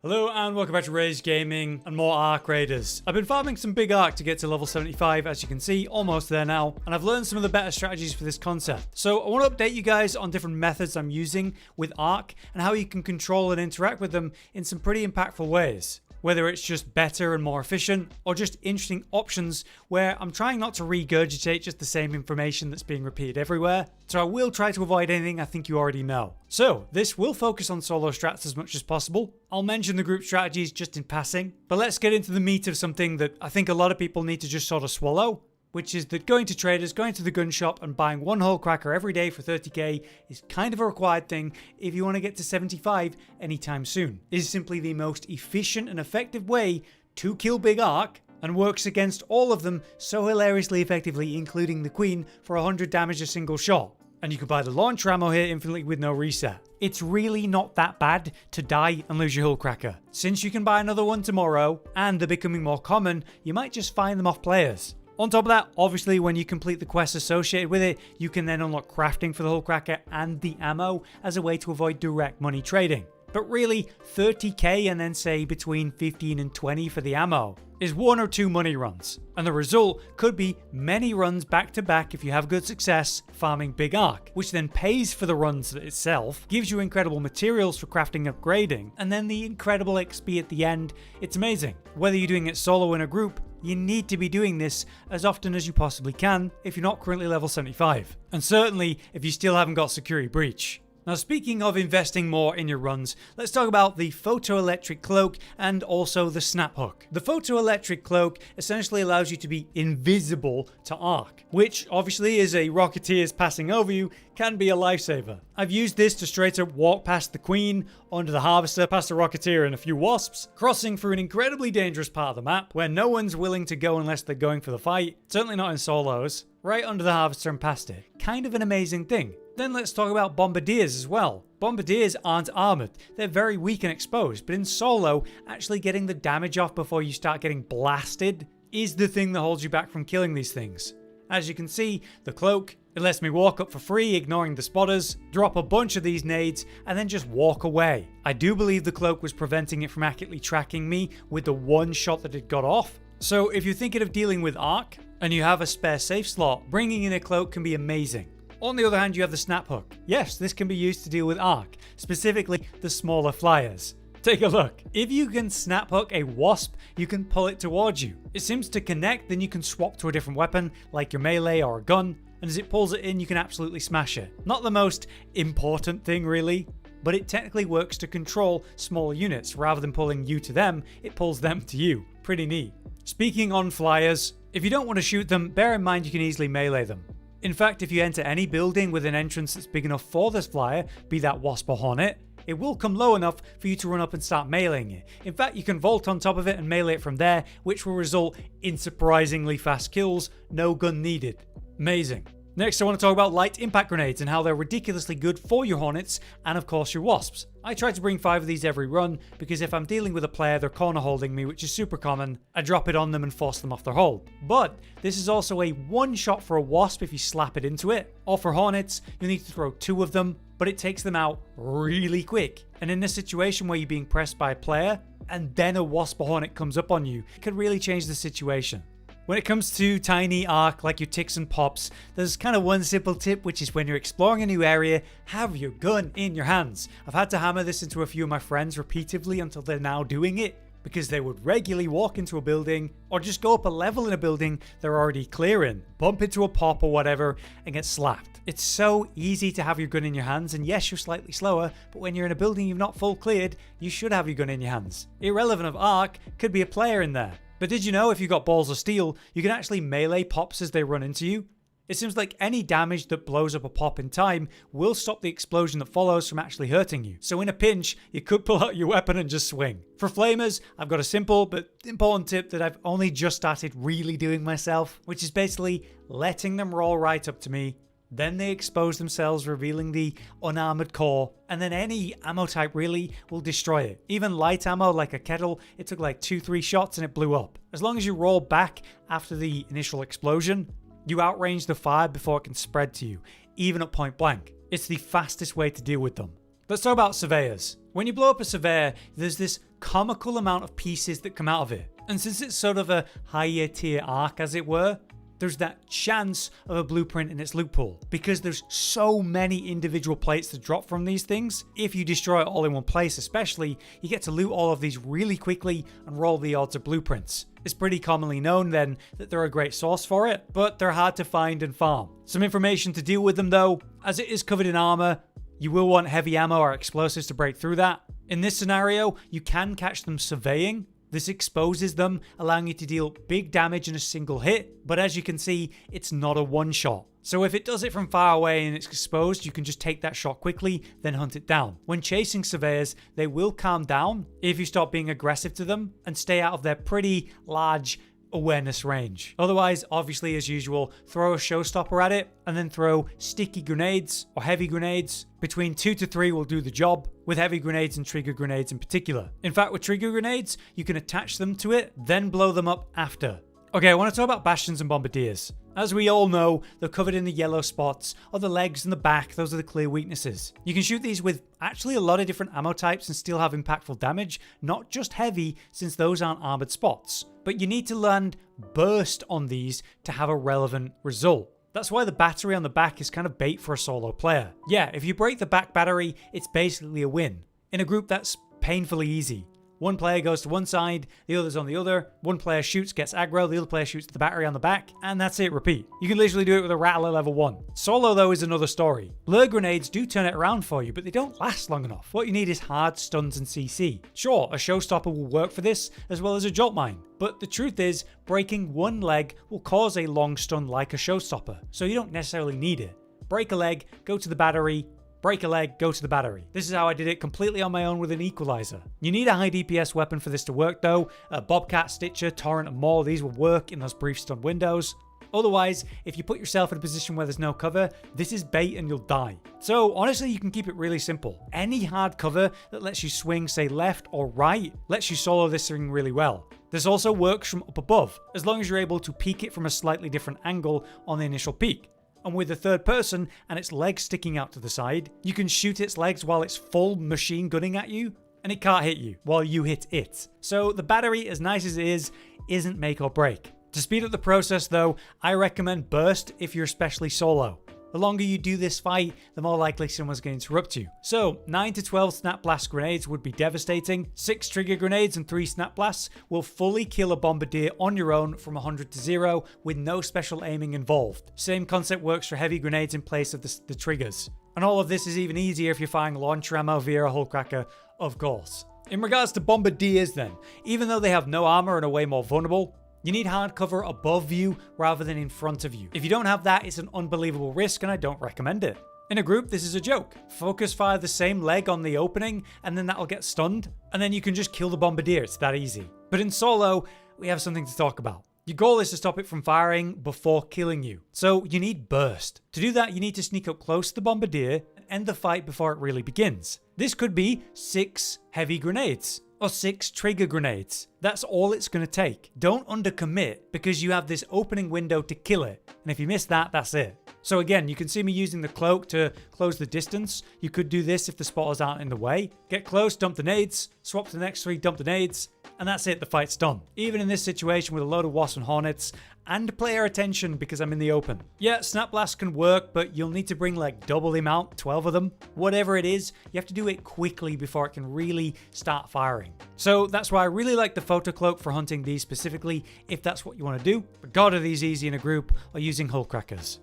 Hello and welcome back to Rage Gaming and more Arc Raiders. I've been farming some big Arc to get to level 75, as you can see, almost there now, and I've learned some of the better strategies for this concept. So I want to update you guys on different methods I'm using with Arc and how you can control and interact with them in some pretty impactful ways. Whether it's just better and more efficient, or just interesting options where I'm trying not to regurgitate just the same information that's being repeated everywhere, so I will try to avoid anything I think you already know. So, this will focus on solo strats as much as possible. I'll mention the group strategies just in passing, but let's get into the meat of something that I think a lot of people need to just sort of swallow, which is that going to traders, going to the gun shop and buying one hullcracker every day for 30k is kind of a required thing if you want to get to 75 anytime soon. It is simply the most efficient and effective way to kill big Arc and works against all of them so hilariously effectively, including the queen, for 100 damage a single shot. And you can buy the launch ammo here infinitely with no reset. It's really not that bad to die and lose your hullcracker. Since you can buy another one tomorrow and they're becoming more common, you might just find them off players. On top of that, obviously when you complete the quests associated with it, you can then unlock crafting for the hullcracker and the ammo as a way to avoid direct money trading. But really, 30k and then say between 15 and 20 for the ammo is 1 or 2 money runs. And the result could be many runs back to back if you have good success farming big Arc, which then pays for the runs itself, gives you incredible materials for crafting and upgrading, and then the incredible XP at the end. It's amazing. Whether you're doing it solo in a group, you need to be doing this as often as you possibly can if you're not currently level 75. And certainly if you still haven't got Security Breach. Now, speaking of investing more in your runs, let's talk about the photoelectric cloak and also the snap hook. The photoelectric cloak essentially allows you to be invisible to Arc, which obviously as a rocketeer's passing over you can be a lifesaver. I've used this to straight up walk past the queen, onto the harvester, past the rocketeer and a few wasps, crossing through an incredibly dangerous part of the map where no one's willing to go unless they're going for the fight, certainly not in solos, right under the harvester and past it. Kind of an amazing thing. Then let's talk about bombardiers as well. Bombardiers aren't armored, they're very weak and exposed, but in solo, actually getting the damage off before you start getting blasted is the thing that holds you back from killing these things. As you can see, the cloak, it lets me walk up for free, ignoring the spotters, drop a bunch of these nades, and then just walk away. I do believe the cloak was preventing it from accurately tracking me with the one shot that it got off. So if you're thinking of dealing with Arc, and you have a spare safe slot, bringing in a cloak can be amazing. On the other hand, you have the snap hook. Yes, this can be used to deal with Arc, specifically the smaller flyers. Take a look. If you can snap hook a Wasp, you can pull it towards you. It seems to connect, then you can swap to a different weapon, like your melee or a gun, and as it pulls it in, you can absolutely smash it. Not the most important thing really, but it technically works to control smaller units. Rather than pulling you to them, it pulls them to you. Pretty neat. Speaking on flyers, if you don't want to shoot them, bear in mind you can easily melee them. In fact, if you enter any building with an entrance that's big enough for this flyer, be that Wasp or Hornet, it will come low enough for you to run up and start meleeing it. In fact, you can vault on top of it and melee it from there, which will result in surprisingly fast kills, no gun needed. Amazing. Next, I want to talk about light impact grenades and how they're ridiculously good for your Hornets and of course your Wasps. I try to bring 5 of these every run because if I'm dealing with a player they're corner holding me, which is super common, I drop it on them and force them off their hold. But this is also a one shot for a Wasp if you slap it into it, or for Hornets you need to throw 2 of them, but it takes them out really quick. And in this situation where you're being pressed by a player and then a Wasp or Hornet comes up on you, it could really change the situation. When it comes to tiny Arc like your ticks and pops, there's kind of one simple tip, which is when you're exploring a new area, have your gun in your hands. I've had to hammer this into a few of my friends repeatedly until they're now doing it, because they would regularly walk into a building or just go up a level in a building they're already clearing, bump into a pop or whatever and get slapped. It's so easy to have your gun in your hands, and yes, you're slightly slower, but when you're in a building you've not full cleared, you should have your gun in your hands. Irrelevant of Arc, could be a player in there. But did you know if you got balls of steel, you can actually melee pops as they run into you? It seems like any damage that blows up a pop in time will stop the explosion that follows from actually hurting you. So in a pinch, you could pull out your weapon and just swing. For flamers, I've got a simple but important tip that I've only just started really doing myself, which is basically letting them roll right up to me. Then they expose themselves, revealing the unarmored core, and then any ammo type really will destroy it. Even light ammo like a kettle, it took like 2-3 shots and it blew up. As long as you roll back after the initial explosion, you outrange the fire before it can spread to you, even at point blank. It's the fastest way to deal with them. Let's talk about surveyors. When you blow up a surveyor, there's this comical amount of pieces that come out of it. And since it's sort of a higher tier arc, as it were, there's that chance of a blueprint in its loot pool. Because there's so many individual plates to drop from these things, if you destroy it all in one place especially, you get to loot all of these really quickly and roll the odds of blueprints. It's pretty commonly known then that they're a great source for it, but they're hard to find and farm. Some information to deal with them though, as it is covered in armor, you will want heavy ammo or explosives to break through that. In this scenario, you can catch them surveying. This exposes them, allowing you to deal big damage in a single hit, but as you can see, it's not a one-shot. So if it does it from far away and it's exposed, you can just take that shot quickly, then hunt it down. When chasing surveyors, they will calm down if you stop being aggressive to them and stay out of their pretty large awareness range. Otherwise, obviously as usual, throw a showstopper at it and then throw sticky grenades or heavy grenades. Between 2 to 3 will do the job, with heavy grenades and trigger grenades in particular. In fact, with trigger grenades, you can attach them to it, then blow them up after. Okay, I want to talk about bastions and bombardiers. As we all know, they're covered in the yellow spots, or the legs and the back, those are the clear weaknesses. You can shoot these with actually a lot of different ammo types and still have impactful damage, not just heavy, since those aren't armored spots. But you need to land burst on these to have a relevant result. That's why the battery on the back is kind of bait for a solo player. Yeah, if you break the back battery, it's basically a win. In a group, that's painfully easy. One player goes to one side, the other's on the other. One player shoots, gets aggro, the other player shoots the battery on the back, and that's it, repeat. You can literally do it with a rattler level 1. Solo though is another story. Blur grenades do turn it around for you, but they don't last long enough. What you need is hard stuns and CC. Sure, a showstopper will work for this, as well as a jolt mine. But the truth is, breaking one leg will cause a long stun like a showstopper, so you don't necessarily need it. Break a leg, go to the battery, break a leg, go to the battery. This is how I did it completely on my own with an equalizer. You need a high DPS weapon for this to work though. Bobcat, Sticher, Torrente and more, these will work in those brief stun windows. Otherwise, if you put yourself in a position where there's no cover, this is bait and you'll die. So honestly, you can keep it really simple. Any hard cover that lets you swing, say left or right, lets you solo this thing really well. This also works from up above, as long as you're able to peek it from a slightly different angle on the initial peek. And with the third person and its legs sticking out to the side, you can shoot its legs while it's full machine gunning at you, and it can't hit you while you hit it. So the battery, as nice as it is, isn't make or break. To speed up the process though, I recommend burst if you're especially solo. The longer you do this fight, the more likely someone's going to interrupt you. So 9 to 12 snap blast grenades would be devastating. 6 trigger grenades and 3 snap blasts will fully kill a bombardier on your own from 100 to 0 with no special aiming involved. Same concept works for heavy grenades in place of the triggers. And all of this is even easier if you're firing launcher ammo via a hullcracker, of course. In regards to bombardiers then, even though they have no armor and are way more vulnerable, you need hard cover above you rather than in front of you. If you don't have that, it's an unbelievable risk and I don't recommend it. In a group, this is a joke. Focus fire the same leg on the opening and then that'll get stunned, and then you can just kill the bombardier, it's that easy. But in solo, we have something to talk about. Your goal is to stop it from firing before killing you. So you need burst. To do that, you need to sneak up close to the bombardier and end the fight before it really begins. This could be 6 heavy grenades. Or 6 trigger grenades. That's all it's going to take. Don't undercommit because you have this opening window to kill it. And if you miss that, that's it. So again, you can see me using the cloak to close the distance. You could do this if the spotters aren't in the way. Get close, dump the nades, swap to the next 3, dump the nades, and that's it, the fight's done. Even in this situation with a load of wasps and hornets, and player attention because I'm in the open. Yeah, snap blast can work, but you'll need to bring like double the amount, 12 of them. Whatever it is, you have to do it quickly before it can really start firing. So that's why I really like the photo cloak for hunting these specifically, if that's what you want to do. But God, are these easy in a group or using hullcrackers.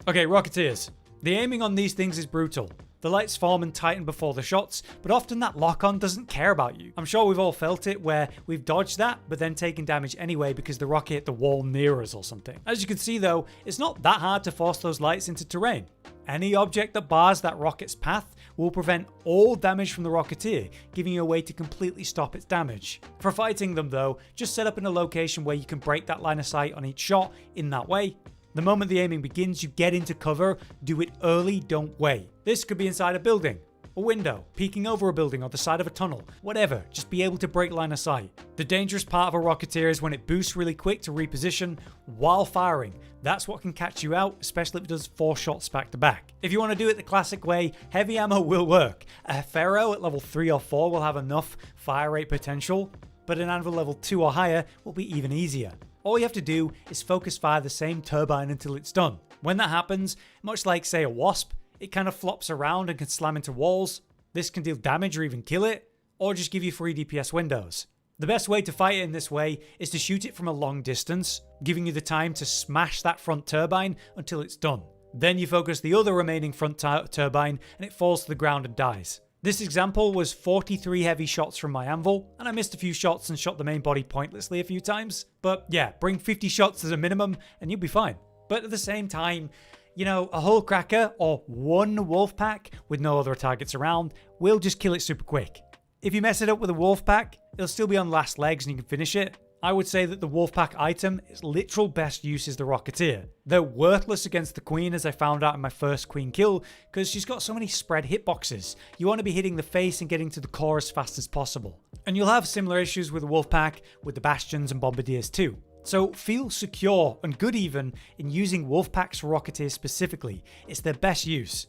Okay, rocketeers. The aiming on these things is brutal. The lights form and tighten before the shots, but often that lock-on doesn't care about you. I'm sure we've all felt it where we've dodged that, but then taken damage anyway because the rocket hit the wall near us or something. As you can see though, it's not that hard to force those lights into terrain. Any object that bars that rocket's path will prevent all damage from the rocketeer, giving you a way to completely stop its damage. For fighting them though, just set up in a location where you can break that line of sight on each shot in that way. The moment the aiming begins, you get into cover, do it early, don't wait. This could be inside a building, a window, peeking over a building or the side of a tunnel, whatever, just be able to break line of sight. The dangerous part of a rocketeer is when it boosts really quick to reposition while firing. That's what can catch you out, especially if it does 4 shots back to back. If you want to do it the classic way, heavy ammo will work. A ferro at level 3 or 4 will have enough fire rate potential, but an anvil level 2 or higher will be even easier. All you have to do is focus fire the same turbine until it's done. When that happens, much like say a Wasp, it kind of flops around and can slam into walls. This can deal damage or even kill it, or just give you free DPS windows. The best way to fight it in this way is to shoot it from a long distance, giving you the time to smash that front turbine until it's done. Then you focus the other remaining front turbine and it falls to the ground and dies. This example was 43 heavy shots from my anvil, and I missed a few shots and shot the main body pointlessly a few times. But yeah, bring 50 shots as a minimum and you'll be fine. But at the same time, you know, a hullcracker or one wolf pack with no other targets around will just kill it super quick. If you mess it up with a wolf pack, it'll still be on last legs and you can finish it. I would say that the wolf pack item, its literal best use is the rocketeer. They're worthless against the queen, as I found out in my first queen kill, because she's got so many spread hitboxes. You want to be hitting the face and getting to the core as fast as possible. And you'll have similar issues with the wolf pack, with the bastions and bombardiers too. So feel secure and good even in using wolf packs for rocketeers specifically. It's their best use.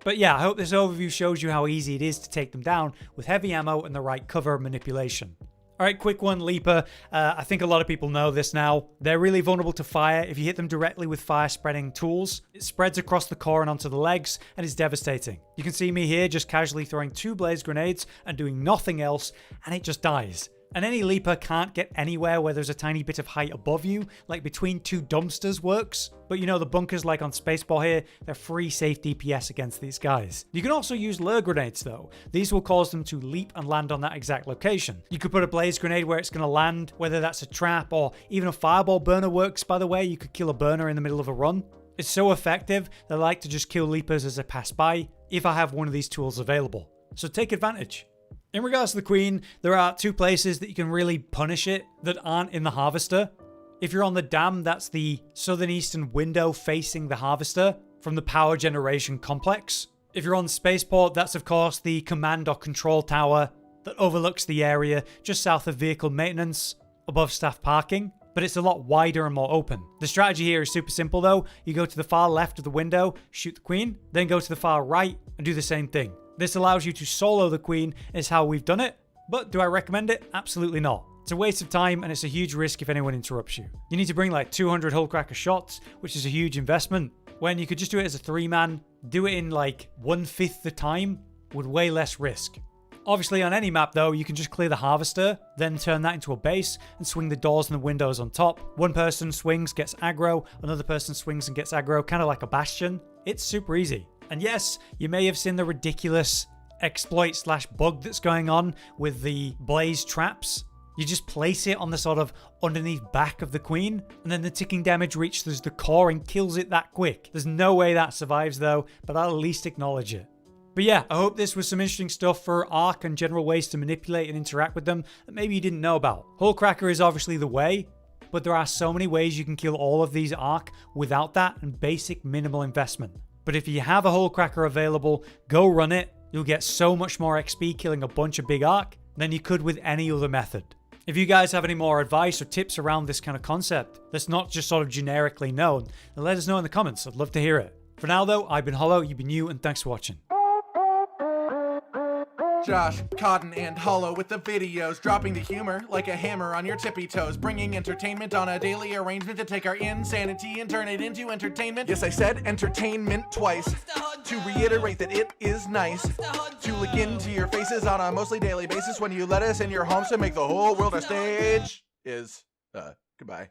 But yeah, I hope this overview shows you how easy it is to take them down with heavy ammo and the right cover manipulation. Alright, quick one, Leaper. I think a lot of people know this now. They're really vulnerable to fire. If you hit them directly with fire spreading tools, it spreads across the core and onto the legs and is devastating. You can see me here just casually throwing 2 blaze grenades and doing nothing else, and it just dies. And any Leaper can't get anywhere where there's a tiny bit of height above you, like between 2 dumpsters works. But you know, the bunkers like on Spacebar here, they're free safe DPS against these guys. You can also use lure grenades though. These will cause them to leap and land on that exact location. You could put a blaze grenade where it's going to land, whether that's a trap or even a fireball burner works, by the way. You could kill a burner in the middle of a run. It's so effective that I like to just kill Leapers as I pass by, if I have one of these tools available. So take advantage. In regards to the queen, there are 2 places that you can really punish it that aren't in the harvester. If you're on the dam, that's the southeastern window facing the harvester from the power generation complex. If you're on spaceport, that's of course the command or control tower that overlooks the area just south of vehicle maintenance, above staff parking, but it's a lot wider and more open. The strategy here is super simple though. You go to the far left of the window, shoot the queen, then go to the far right and do the same thing. This allows you to solo the queen, is how we've done it, but do I recommend it? Absolutely not. It's a waste of time and it's a huge risk if anyone interrupts you. You need to bring like 200 hullcracker shots, which is a huge investment, when you could just do it as a 3-man, do it in like 1/5 the time with way less risk. Obviously on any map though, you can just clear the harvester, then turn that into a base and swing the doors and the windows on top. One person swings, gets aggro, another person swings and gets aggro, kind of like a Bastion. It's super easy. And yes, you may have seen the ridiculous exploit/bug that's going on with the blaze traps. You just place it on the sort of underneath back of the queen, and then the ticking damage reaches the core and kills it that quick. There's no way that survives though, but I'll at least acknowledge it. But yeah, I hope this was some interesting stuff for Arc and general ways to manipulate and interact with them that maybe you didn't know about. Hullcracker is obviously the way, but there are so many ways you can kill all of these Arc without that and basic minimal investment. But if you have a hullcracker available, go run it. You'll get so much more XP killing a bunch of big Arc than you could with any other method. If you guys have any more advice or tips around this kind of concept that's not just sort of generically known, then let us know in the comments. I'd love to hear it. For now though, I've been Hollow, you've been you, and thanks for watching. Josh, Cotton, and Hollow with the videos, dropping the humor like a hammer on your tippy toes, bringing entertainment on a daily arrangement to take our insanity and turn it into entertainment. Yes, I said entertainment twice, to reiterate that it is nice to look into your faces on a mostly daily basis when you let us in your homes to make the whole world a stage. Goodbye.